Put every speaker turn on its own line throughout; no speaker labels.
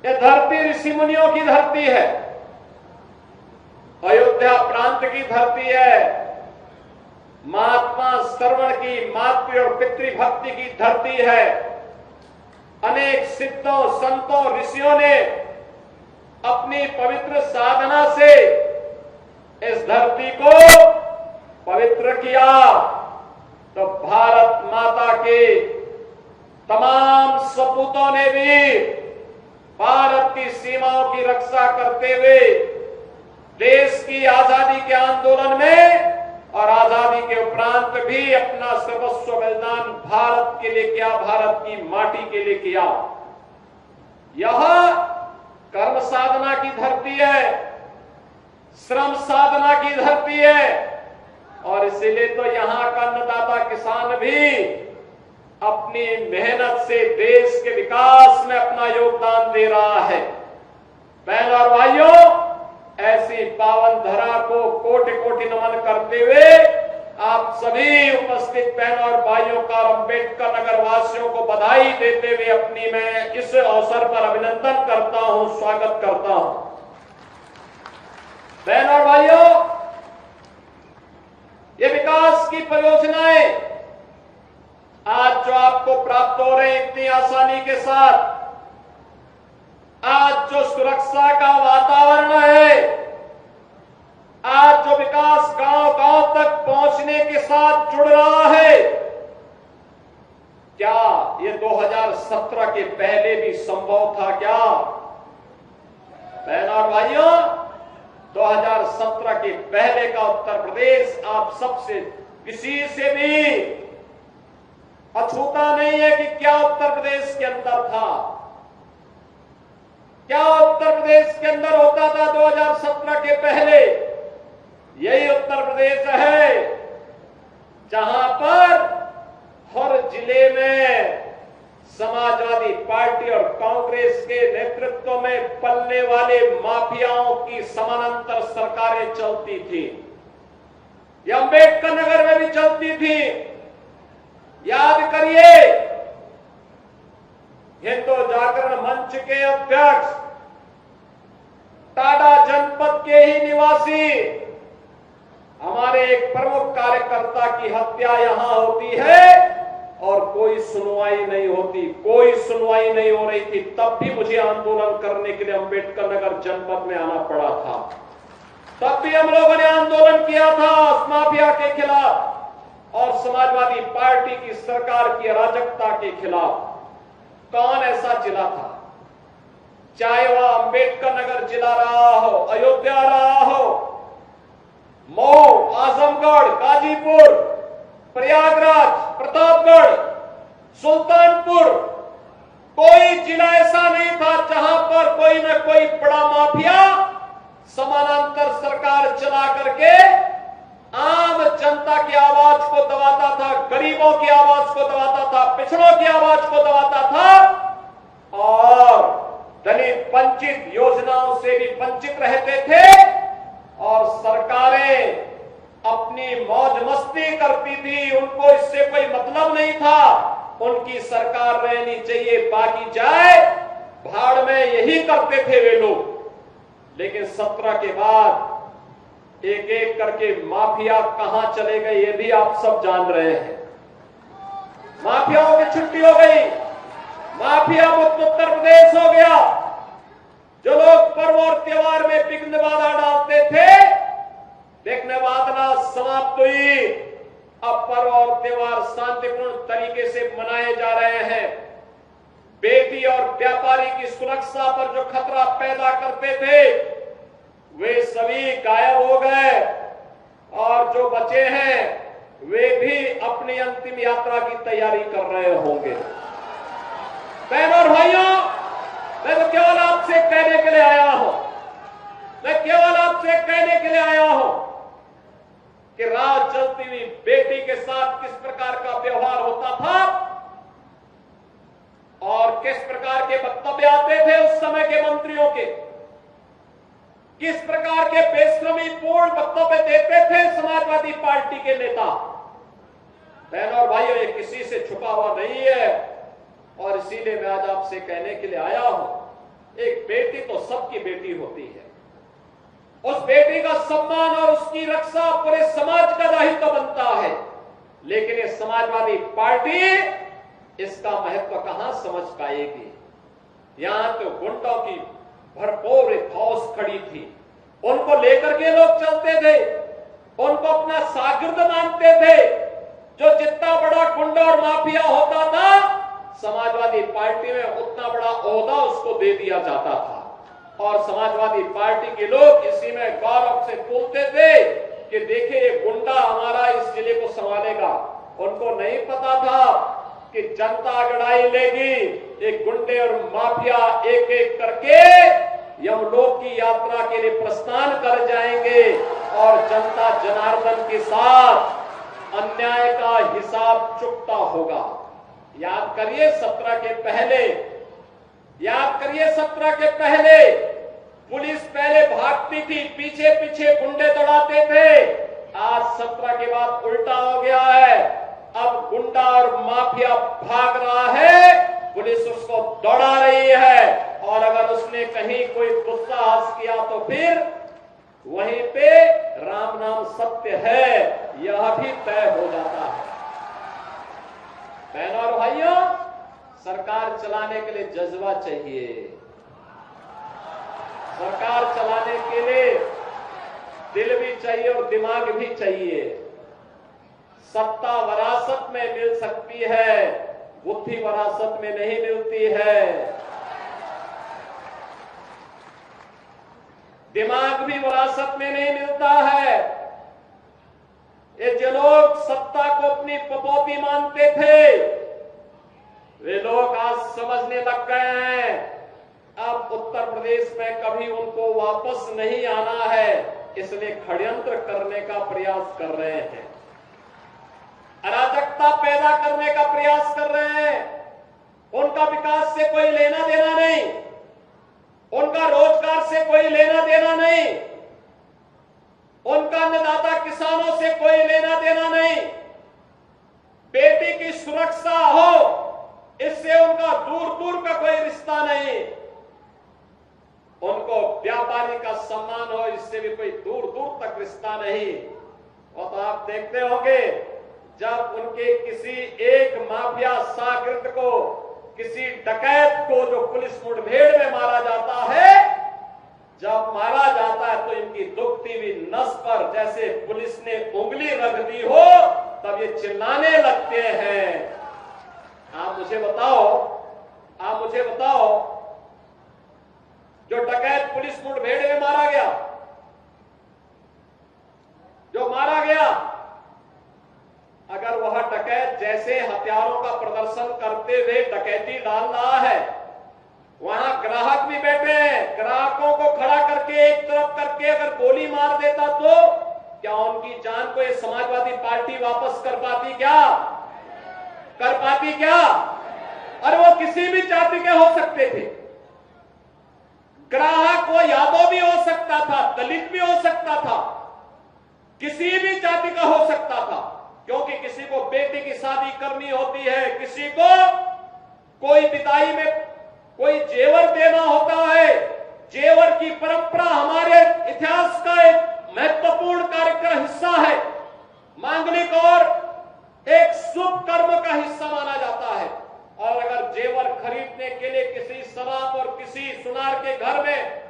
ये धरती ऋषि मुनियों की धरती है, अयोध्या प्रांत की धरती है, महात्मा श्रवण की, मातृ और पितृभक्ति की धरती है। अनेक सिद्धों, संतों, ऋषियों ने अपनी पवित्र साधना से इस धरती को पवित्र किया। तो भारत माता के तमाम सपूतों ने भी भारत की सीमाओं की रक्षा करते हुए देश की आजादी के आंदोलन में और आजादी के उपरांत भी अपना सर्वस्व बलिदान भारत के लिए किया, भारत की माटी के लिए किया। यह कर्म साधना की धरती है, श्रम साधना की धरती है, और इसीलिए तो यहां का अन्नदाता किसान भी अपनी मेहनत से देश के विकास में अपना योगदान दे रहा है। बहन और भाइयों, ऐसी पावन धरा को कोटि कोटि नमन करते हुए आप सभी उपस्थित बहन और भाइयों का अम्बेडकर नगर वासियों को बधाई देते हुए अपनी मैं इस अवसर पर अभिनंदन करता हूं, स्वागत करता हूं। बहन और भाइयों, ये विकास की परियोजनाएं आज जो आपको प्राप्त हो रहे हैं इतनी आसानी के साथ, आज जो सुरक्षा का वातावरण है, आज जो विकास गांव गांव तक पहुंचने के साथ जुड़ रहा है, क्या ये 2017 के पहले भी संभव था क्या? बहन और भाइयों, 2017 के पहले का उत्तर प्रदेश आप सबसे किसी से भी अछूता नहीं है कि क्या उत्तर प्रदेश के अंदर था, क्या उत्तर प्रदेश के अंदर होता था 2017 के पहले। यही उत्तर प्रदेश है जहां पर हर जिले में समाजवादी पार्टी और कांग्रेस के नेतृत्व में पलने वाले माफियाओं की समानांतर सरकारें चलती थी। ये अम्बेडकर नगर में भी चलती थी। याद करिए, हिंदू जागरण मंच के अध्यक्ष, टाडा जनपद के ही निवासी हमारे एक प्रमुख कार्यकर्ता की हत्या यहां होती है और कोई सुनवाई नहीं होती, कोई सुनवाई नहीं हो रही थी। तब भी मुझे आंदोलन करने के लिए अम्बेडकर नगर जनपद में आना पड़ा था। तब भी हम लोगों ने आंदोलन किया था उस माफिया के खिलाफ और समाजवादी पार्टी की सरकार की अराजकता के खिलाफ। कौन ऐसा जिला था, चाहे वह अम्बेडकर नगर जिला रहा हो, अयोध्या रहा हो, मऊ, आजमगढ़, गाजीपुर, प्रयागराज, प्रतापगढ़, सुल्तानपुर, कोई जिला ऐसा नहीं था जहां पर कोई न कोई बड़ा माफिया समानांतर सरकार चला करके आम जनता की आवाज को दबाता था, गरीबों की आवाज को दबाता था, पिछड़ों की आवाज को दबाता था और दलित वंचित योजनाओं से भी वंचित रहते थे और सरकारें अपनी मौज मस्ती करती थी। उनको इससे कोई मतलब नहीं था, उनकी सरकार रहनी चाहिए, बाकी जाए भाड़ में, यही करते थे वे लोग। लेकिन 17 के बाद एक एक करके माफिया कहां चले गए ये भी आप सब जान रहे हैं। माफियाओं की छुट्टी हो गई, माफिया मुक्त उत्तर प्रदेश हो गया। जो लोग पर्व और त्योहार में विघ्न बाधा डालते थे, विघ्न बाधा समाप्त हुई। अब पर्व और त्योहार शांतिपूर्ण तरीके से मनाए जा रहे हैं। बेटी और व्यापारी की सुरक्षा पर जो खतरा पैदा करते थे वे सभी गायब हो गए और जो बचे हैं वे भी अपनी अंतिम यात्रा की तैयारी कर रहे होंगे। बहनों और भाइयों, मैं तो केवल आपसे कहने के लिए आया हूं, मैं केवल आपसे कहने के लिए आया हूं कि रात जलती हुई बेटी के साथ किस प्रकार का व्यवहार होता था और किस प्रकार के वक्तव्य आते थे उस समय के मंत्रियों के, किस प्रकार के बेशर्मी पूर्ण वक्तव्य देते थे समाजवादी पार्टी के नेता। बहनों और भाइयों, ये किसी से छुपा हुआ नहीं है और इसीलिए मैं आज आपसे कहने के लिए आया हूं एक बेटी तो सबकी बेटी होती है, उस बेटी का सम्मान और उसकी रक्षा पूरे समाज का दायित्व बनता है। लेकिन ये समाजवादी पार्टी इसका महत्व कहां समझ पाएगी। यहां तो गुंडों की भरपूर फौज खड़ी थी, उनको लेकर के लोग चलते थे, उनको अपना शागिर्द मानते थे। जो जितना बड़ा गुंडा और माफिया होता था, समाजवादी पार्टी में उतना बड़ा ओहदा उसको दे दिया जाता था। और समाजवादी पार्टी के लोग इसी में गौरव से बोलते थे कि देखिए ये गुंडा हमारा इस जिले को संभालेगा। उनको नहीं पता था कि जनता अगड़ाई लेगी, एक गुंडे और माफिया एक एक करके यमलोक की यात्रा के लिए प्रस्थान कर जाएंगे और जनता जनार्दन के साथ अन्याय का हिसाब चुकता होगा। याद करिए 17 के पहले, याद करिए 17 के पहले पुलिस पहले भागती थी, पीछे पीछे गुंडे दौड़ाते थे। आज 17 के बाद उल्टा हो गया है, अब गुंडा और माफिया भाग रहा है, पुलिस उसको दौड़ा रही है। और अगर उसने कहीं कोई दुस्साहस किया तो फिर वहीं पे राम नाम सत्य है, यह भी तय हो जाता है। बहनों और भाइयों, सरकार चलाने के लिए जज्बा चाहिए, सरकार चलाने के लिए दिल भी चाहिए और दिमाग भी चाहिए। सत्ता वरासत में मिल सकती है, बुद्धि वरासत में नहीं मिलती है, दिमाग भी विरासत में नहीं मिलता है। ये जो लोग सत्ता को अपनी पपौती मानते थे, वे लोग आज समझने लग गए हैं अब उत्तर प्रदेश में कभी उनको वापस नहीं आना है, इसलिए षड्यंत्र करने का प्रयास कर रहे हैं, अराजकता पैदा करने का प्रयास कर रहे हैं। उनका विकास से कोई लेना देना नहीं, उनका रोजगार से कोई लेना देना नहीं, उनका अन्नदाता किसानों से कोई लेना देना नहीं, बेटी की सुरक्षा हो इससे उनका दूर दूर का कोई रिश्ता नहीं, उनको व्यापारी का सम्मान हो इससे भी कोई दूर दूर तक रिश्ता नहीं। और तो आप देखते होंगे जब उनके किसी एक माफिया शागिर्द को, किसी डकैत को जो पुलिस मुठभेड़ में मारा जाता है, जब मारा जाता है तो इनकी दुखती हुई नस पर जैसे पुलिस ने उंगली रख दी हो, तब ये चिल्लाने लगते हैं। आप मुझे बताओ जो डकैत पुलिस मुठभेड़ में मारा गया, जो मारा गया, अगर वह डकैत जैसे हथियारों का प्रदर्शन करते हुए डकैती डाल रहा है, वहां ग्राहक भी बैठे हैं, ग्राहकों को खड़ा करके एक तरफ करके अगर गोली मार देता तो क्या उनकी जान को ये समाजवादी पार्टी वापस कर पाती क्या? कर पाती क्या? और वो किसी भी जाति के हो सकते थे, ग्राहक वो यादव भी हो सकता था, दलित भी हो सकता था, किसी भी जाति का हो सकता था, क्योंकि किसी को बेटी की शादी करनी होती है, किसी को कोई विदाई में कोई जेवर देना होता है। जेवर की परंपरा हमारे इतिहास का एक महत्वपूर्ण कार्य का हिस्सा है, मांगलिक और एक शुभ कर्म का हिस्सा माना जाता है। और अगर जेवर खरीदने के लिए किसी शराब और किसी सुनार के घर में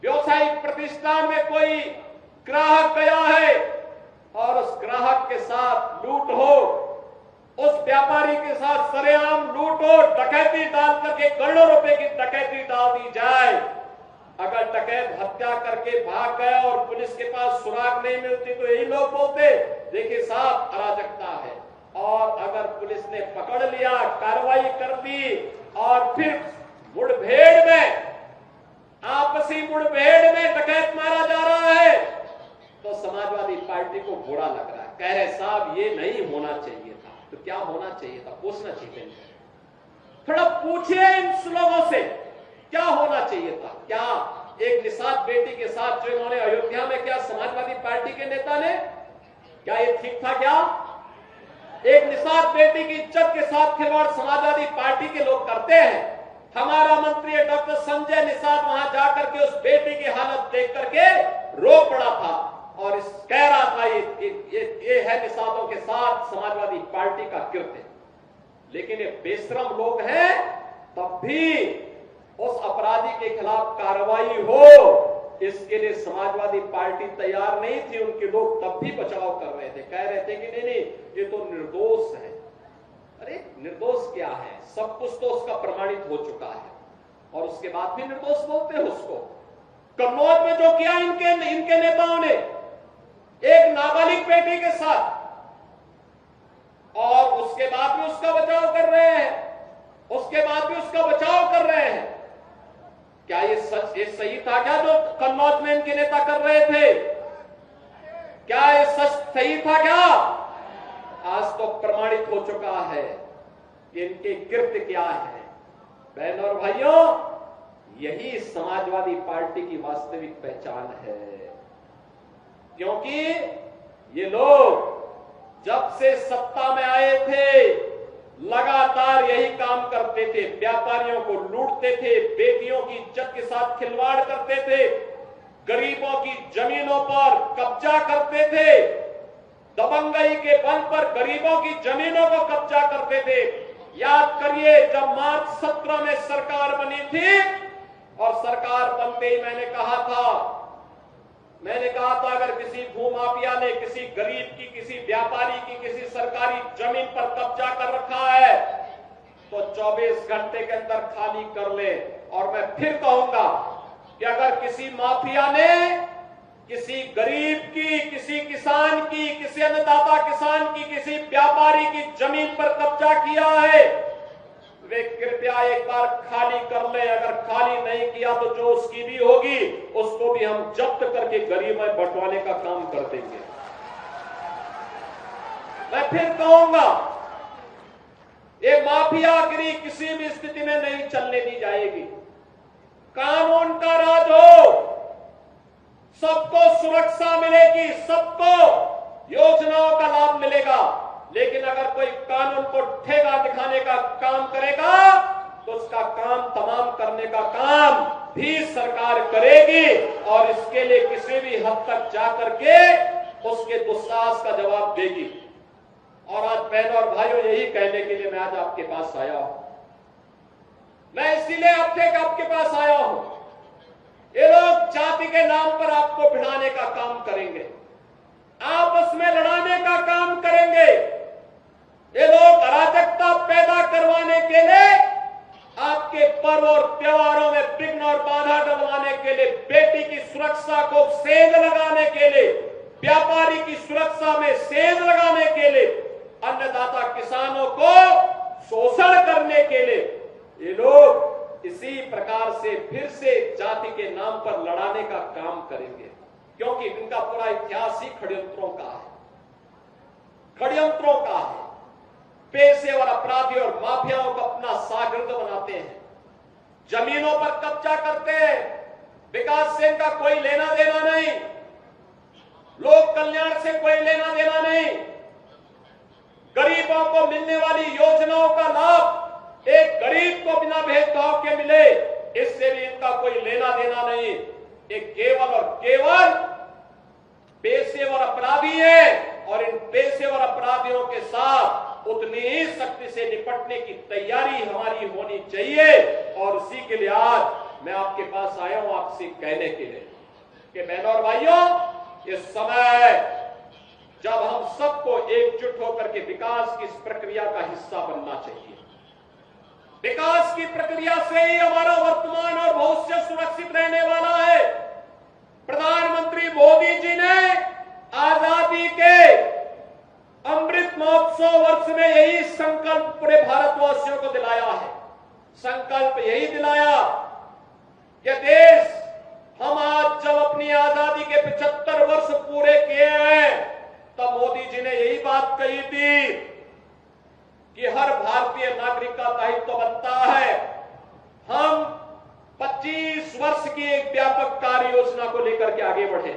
व्यवसायिक प्रतिष्ठान में कोई ग्राहक गया है और उस ग्राहक के साथ लूट हो, उस व्यापारी के साथ सरेआम लूट हो, डकैती डाल करके करोड़ों रुपए की डकैती डाल दी जाए, अगर डकैत हत्या करके भाग गया और पुलिस के पास सुराग नहीं मिलती तो यही लोग बोलते देखिए साहब अराजकता है। और अगर पुलिस ने पकड़ लिया, कार्रवाई कर दी और फिर मुठभेड़ में, आपसी मुठभेड़ में डकैत मारा जा रहा है, तो समाजवादी पार्टी को बुरा लग रहा है, कह रहे साहब ये नहीं होना चाहिए था। तो क्या होना चाहिए था? पूछना चाहिए, थोड़ा पूछिए इन लोगों से क्या होना चाहिए था। क्या एक निषाद बेटी के साथ जो इन्होंने अयोध्या में, क्या समाजवादी पार्टी के नेता ने, क्या ये ठीक था? क्या एक निषाद बेटी की इज्जत के साथ खिलवाड़ समाजवादी पार्टी के लोग करते हैं? हमारा मंत्री डॉक्टर संजय निषाद करके उस बेटी की हालत देख करके रो पड़ा था और इस कह रहा था ये है निषादों के साथ समाजवादी पार्टी का कृत्य। लेकिन ये बेशरम लोग हैं, तब भी उस अपराधी के खिलाफ कार्रवाई हो इसके लिए समाजवादी पार्टी तैयार नहीं थी। उनके लोग तब भी बचाव कर रहे थे, कह रहे थे कि नहीं नहीं ये तो निर्दोष है। अरे निर्दोष क्या है, सब कुछ तो उसका प्रमाणित हो चुका है और उसके बाद भी निर्दोष बोलते हैं उसको। कन्नौज में जो किया इनके नेताओं ने एक नाबालिग बेटी के साथ, और उसके बाद भी उसका बचाव कर रहे हैं, उसके बाद भी उसका बचाव कर रहे हैं। क्या ये सही था क्या जो कन्नौज में इनके नेता कर रहे थे? क्या ये सच सही था क्या? आज तो प्रमाणित हो चुका है कि इनके कृत्य क्या है। बहनों और भाइयों, यही समाजवादी पार्टी की वास्तविक पहचान है। क्योंकि ये लोग जब से सत्ता में आए थे लगातार यही काम करते थे, व्यापारियों को लूटते थे, बेटियों की इज्जत के साथ खिलवाड़ करते थे, गरीबों की जमीनों पर कब्जा करते थे, दबंगई के बल पर गरीबों की जमीनों को कब्जा करते थे। याद करिए जब मार्च 17 में सरकार बनी थी और सरकार बनते ही मैंने कहा था अगर किसी भूमाफिया ने किसी गरीब की, किसी व्यापारी की, किसी सरकारी जमीन पर कब्जा कर रखा है तो 24 घंटे के अंदर खाली कर ले। और मैं फिर कहूंगा कि अगर किसी माफिया ने किसी गरीब की, किसी किसान की, किसी अन्नदाता किसान की, किसी व्यापारी की जमीन पर कब्जा किया है वे कृपया एक बार खाली कर ले। अगर खाली नहीं किया तो जो उसकी भी होगी उसको भी हम जब्त करके गरीब में बंटवाने का काम कर देंगे। मैं फिर कहूंगा ये माफियागिरी किसी भी स्थिति में नहीं चलने दी जाएगी। कानून का राज हो, सबको सुरक्षा मिलेगी, सबको योजनाओं का लाभ मिलेगा। लेकिन अगर कोई कानून को ठेका दिखाने का काम करेगा तो उसका काम तमाम करने का काम भी सरकार करेगी और इसके लिए किसी भी हद तक जाकर के उसके दुस्साहस का जवाब देगी। और आज बहनों और भाइयों यही कहने के लिए मैं आज आपके पास आया हूं। मैं इसीलिए आपके पास आया हूं। ये लोग जाति के नाम पर आपको भिड़ाने का काम करेंगे, आपस में लड़ाने का काम करेंगे। ये लोग अराजकता पैदा करवाने के लिए, आपके पर्व और त्योहारों में विघ्न और बाधा डलवाने के लिए, बेटी की सुरक्षा को सेंध लगाने के लिए, व्यापारी की सुरक्षा में सेंध लगाने के लिए, अन्नदाता किसानों को शोषण करने के लिए ये लोग इसी प्रकार से फिर से जाति के नाम पर लड़ाने का काम करेंगे। क्योंकि इनका पूरा इतिहास ही षड्यंत्रों का है, षड्यंत्रों का है। पेशेवर अपराधी और माफियाओं को अपना शागिर्द बनाते हैं, जमीनों पर कब्जा करते हैं। विकास से इनका कोई लेना देना नहीं, लोक कल्याण से कोई लेना देना नहीं। गरीबों को मिलने वाली योजनाओं का लाभ एक गरीब को बिना भेदभाव के मिले, इससे भी इनका कोई लेना देना नहीं। एक केवल और केवल पेशेवर अपराधी है और इन पेशेवर अपराधियों के साथ उतनी ही शक्ति से निपटने की तैयारी हमारी होनी चाहिए। और उसी के लिए आज मैं आपके पास आया हूं आपसे कहने के लिए कि बहनों और भाइयों, इस समय जब हम सबको एकजुट होकर के विकास की इस प्रक्रिया का हिस्सा बनना चाहिए। विकास की प्रक्रिया से ही हमारा वर्तमान और भविष्य सुरक्षित रहने वाला है। प्रधानमंत्री मोदी जी ने आजादी के अमृत महोत्सव वर्ष में यही संकल्प पूरे भारतवासियों को दिलाया है। संकल्प यही दिलाया कि देश, हम आज जब अपनी आजादी के 75 वर्ष पूरे किए हैं तब मोदी जी ने यही बात कही थी कि हर भारतीय नागरिक का दायित्व बनता है हम 25 वर्ष की एक व्यापक कार्य योजना को लेकर के आगे बढ़े।